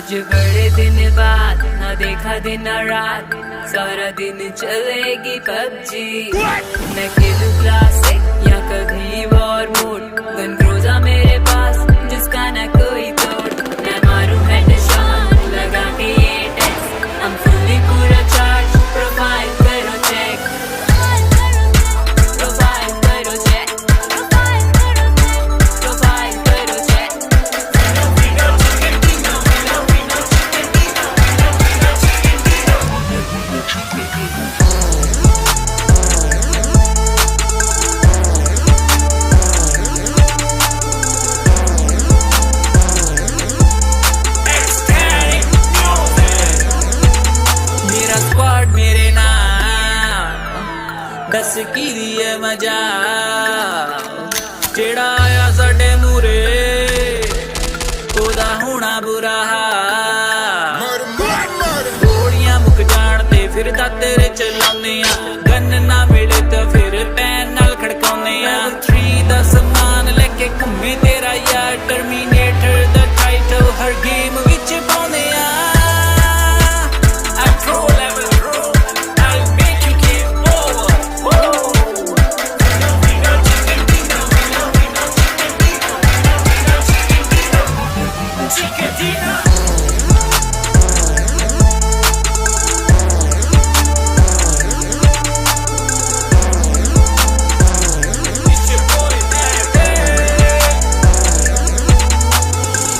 आज बड़े दिन बाद ना देखा दिन ना रात, सारा दिन चलेगी पबजी। मैं खेलूं क्लासिक या कभी वॉर मोड, गन ग्रोजा मेरे पास जिसका ना कोई तोड़। मैं मारूं हेडशॉट लगा के ये टेक्स, हम फुल्ली पूरा चार्ज। प्रोफाइल करो चेक, प्रोफाइल करो चेक, प्रोफाइल करो चेक। मेरा स्क्वाड मेरे नाम, दस की दिए मजा। जेड़ा आया साडे मूरे ओदा होना बुरा हाल। गोलियां मुक जान ते फिर तेरे चलाने आ, गन ना मिले तो फिर पैन नाल खड़काउने आ। 3 दा समान लेके घूमे तेरा यार, टर्मिनेटर दा टाइटल हर गेम विच पाउने आ।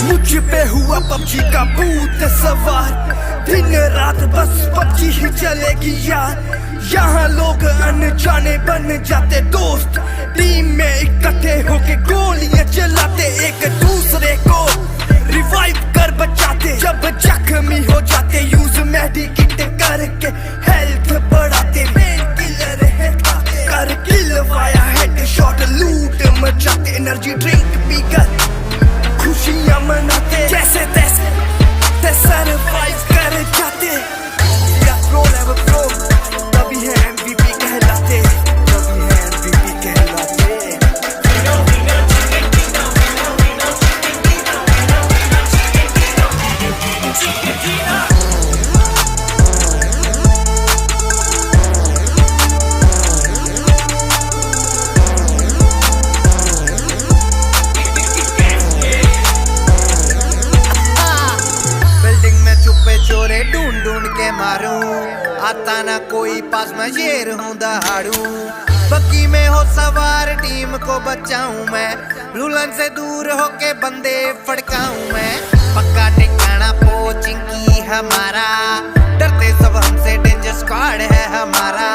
मुझ पे हुआ पबजी का भूत सवार, दिन रात बस पबजी ही चलेगी यार। यहाँ लोग अनजाने बन जाते दोस्त, टीम में इकट्ठे होके गोलियां चलाते, एक दूसरे को रिवाइव कर बचाते। जब जख्मी हो जाते यूज मेडिकिट करके हेल्थ बढ़ाते। पेन किलर है खाते, कर किल वाया हेडशॉट, लूट मचाते। एनर्जी ड्रिंक पीकर खुशियां मनाते, जैसे तैसे सरवाइव कर जाते। या प्रो लेवल प्रो, तभी है MVP कहलाते, तभी है MVP कहलाते। चुपे चोरे ढूंढ ढूंढ के मारूं, आता ना कोई पास मैं शेर हूँ दहाड़ू। बग्गी में हो सवार टीम को बचाऊं मैं, रुलन से दूर होके बंदे फड़काऊं मैं। पक्का ठिकाना पोचिंग की हमारा, डरते सब हमसे, डेंजर स्क्वाड है हमारा।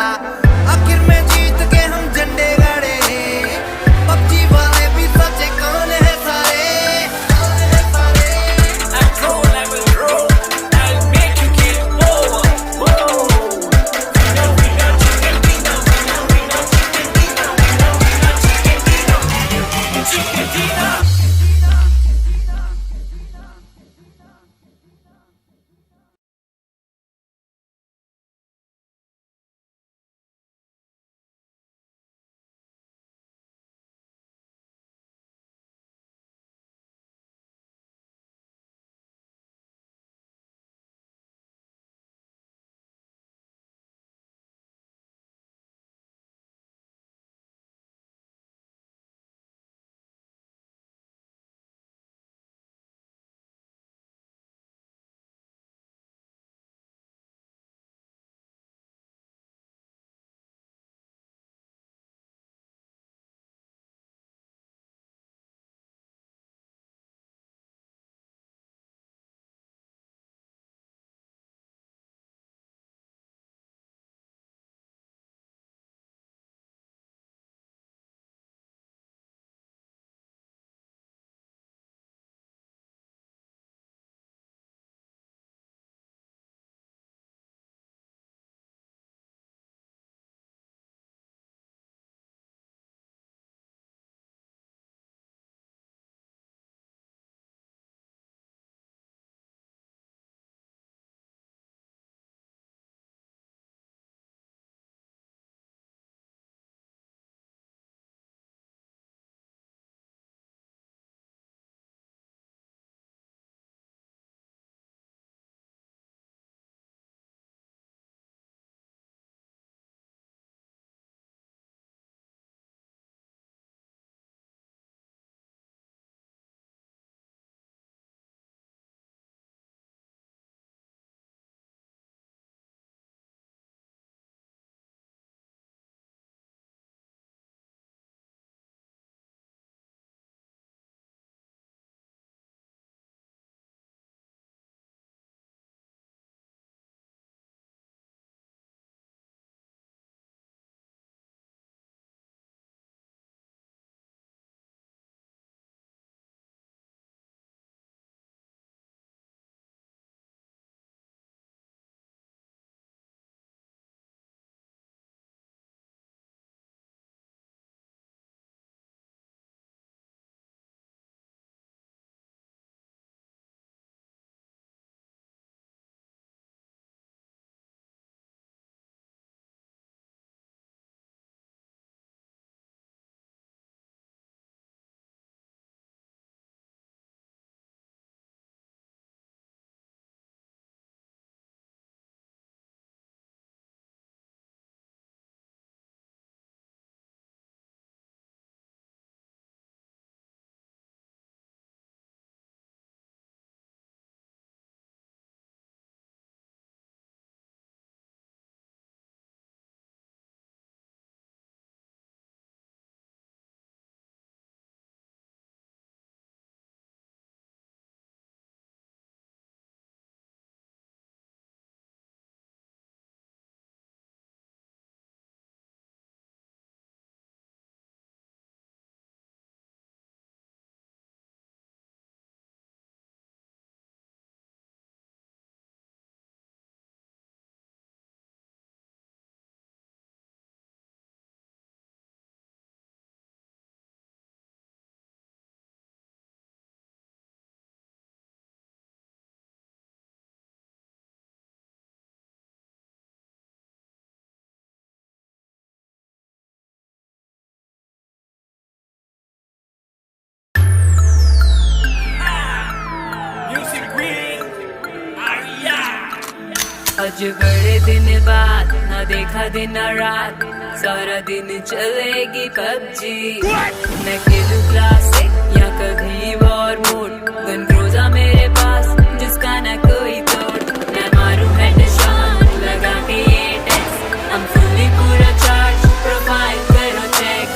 आज बड़े दिन बाद ना देखा दिन ना रात, सारा दिन चलेगी पबजी। मैं खेलूं क्लासिक या कभी वॉर मोड, गन रोजा मेरे पास जिसका ना कोई तोड़। मैं मारूं हेडशॉट लगा के ये टेस्ट, हम फुल्ली पूरा चार्ज। प्रोफाइल करो चेक,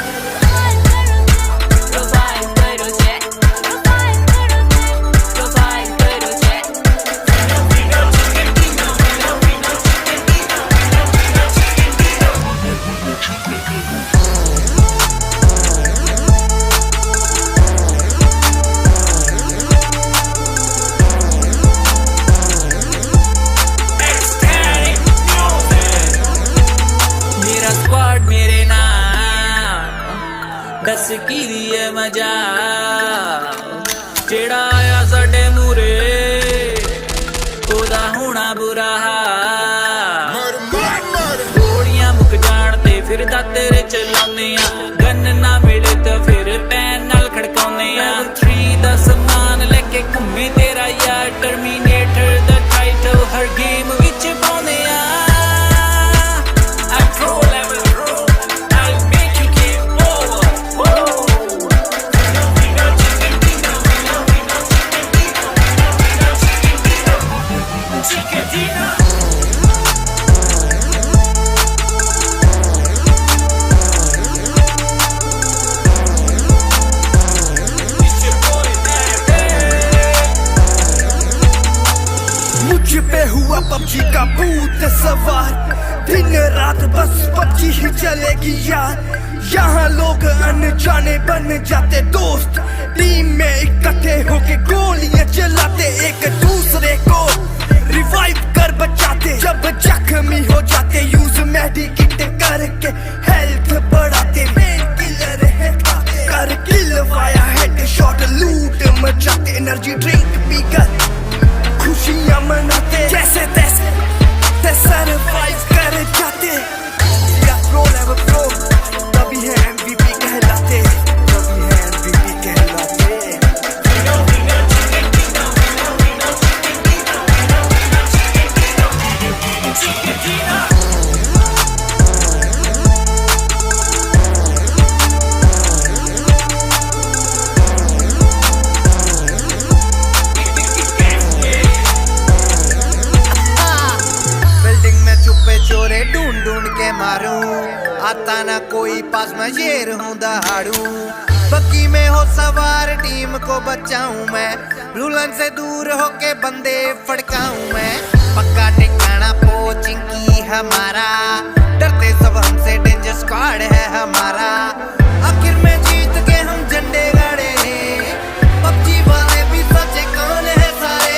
प्रोफाइल करो चेक, प्रोफाइल करो चेक। मेरा स्क्वाड मेरे नाम दस की दिए मजा, जेड़ा आया साडे मूरे ओदा होना बुरा हाल। गोलियां मुक जान ते फिर दाते चलाने आ, गन ना मिले तो फिर पैन नाल खड़काउने आ। 3 दा समान लेके घूमे तेरा यार, टर्मिनेटर दा टाइटल हर गेम विच पाउने आ। मुझ पे हुआ पबजी का भूत सवार, दिन रात बस पबजी ही चलेगी यार। यहाँ लोग अनजाने बन जाते दोस्त, टीम में इकट्ठे होके गोलियां चलाते, एक दूसरे को रिवाइव कर बचाते। जब जख्मी हो जाते यूज मेडिकेट करके हेल्थ बढ़ाते। मेन किलर है खाते कर किल वाया हेडशॉट, लूट मचाते। एनर्जी ड्रिंक पीकर खुशियां मनाते, जैसे तैसे सरवाइव कर जाते। या प्रो लेवल प्रो तभी है MVP कहलाते, तभी है MVP कहलाते। बिल्डिंग में छुपे चोरे ढूंढ ढूंढ के मारूं, आता ना कोई पास मैं शेर हूं दहाड़ू। बग्गी में हो सवार टीम को बचाऊं मैं, रुलन से दूर होके बंदे फड़काऊं मैं। पक्का ठिकाना पोचिंग की हमारा, डरते सब हमसे डेंजर स्क्वाड है हमारा। आखिर में जीत के हम झंडे गाड़े, पबजी वाले भी सचे कौन है सारे।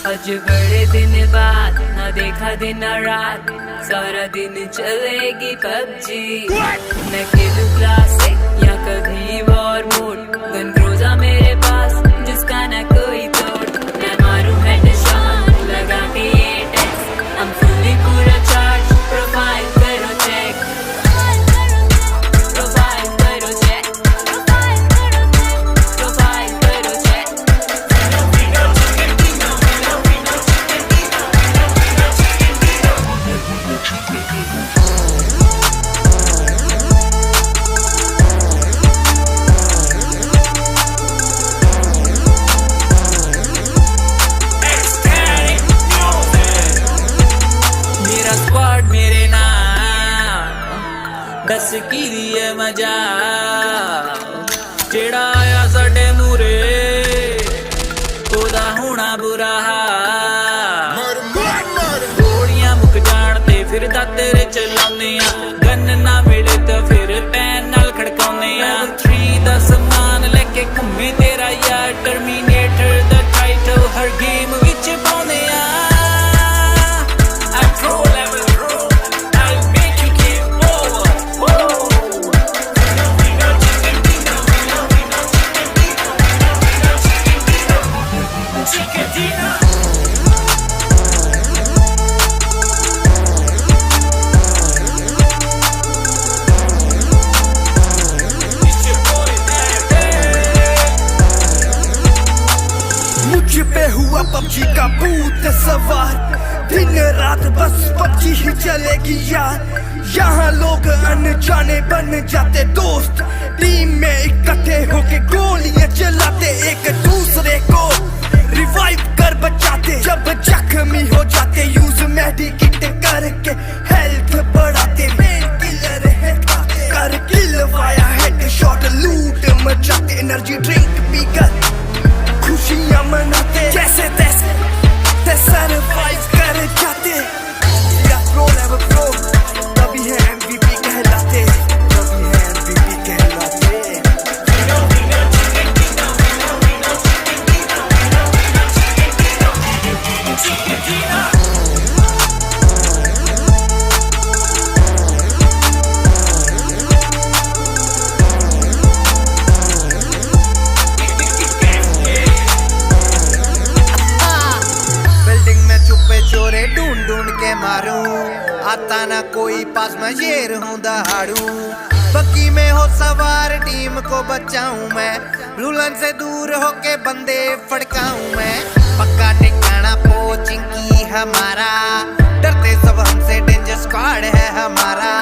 आज बड़े दिन बाद ना देखा दिन ना रात, सारा दिन चलेगी पबजी। मैं खेलूं क्लासिक या कभी वॉर मोड, गन क्रूजा मेरे पास जिसका ना कोई तोड़। मैं मारूं हेडशॉट लगा के ये टेक्स, हम फुल्ली पूरा चार्ज, प्रोफाइल करो चेक, प्रोफाइल करो चेक, प्रोफाइल करो चेक। मेरा स्क्वाड मेरे नाम, दस की दिए मजा, जेड़ा आया साडे मूरे ओदा होना बुरा हाल। गोलियां मुक जान ते फिर दातेरे चलाउने आ, गन ना मिले तो फिर पैन नाल खड़काउने आ। 3 दा समान लेके घूमे तेरा यार, टर्मिनेटर दा टाइटल हर गेम विच पाउने आ। I pro level bro, I'll make you game over. Whoa. Chiquitita. It's your boy, मुझ पे हुआ पबजी का भूत सवार, दिन रात बस पबजी ही चलेगी यार। यहाँ लोग अनजाने बन जाते दोस्त, टीम में इकट्ठे होके गोलियां चलाते, एक दूसरे को रिवाइव कर बचाते। जब जख्मी हो जाते यूज मेडिकेट करके हेल्थ बढ़ाते। मेन किलर है कर किल वाया हेडशॉट, लूट मचाते, एनर्जी ड्रिंक पीकर खुशियां मनाते। जैसे तैसे सरवाइव कर जाते। या प्रो लेवल प्रो, तभी है MVP कहलाते, तभी है MVP कहलाते। बिल्डिंग में छुपे चोरे ढूंढ ढूंढ के मारूं, आता ना कोई पास मैं शेर हूँ दहाड़ू। बग्गी में हो सवार टीम को बचाऊं मैं, रुलन से दूर होके बंदे फड़काऊं मैं। पक्का ठिकाना पोचिंग की हमारा, डरते सब हमसे, डेंजर स्क्वाड है हमारा।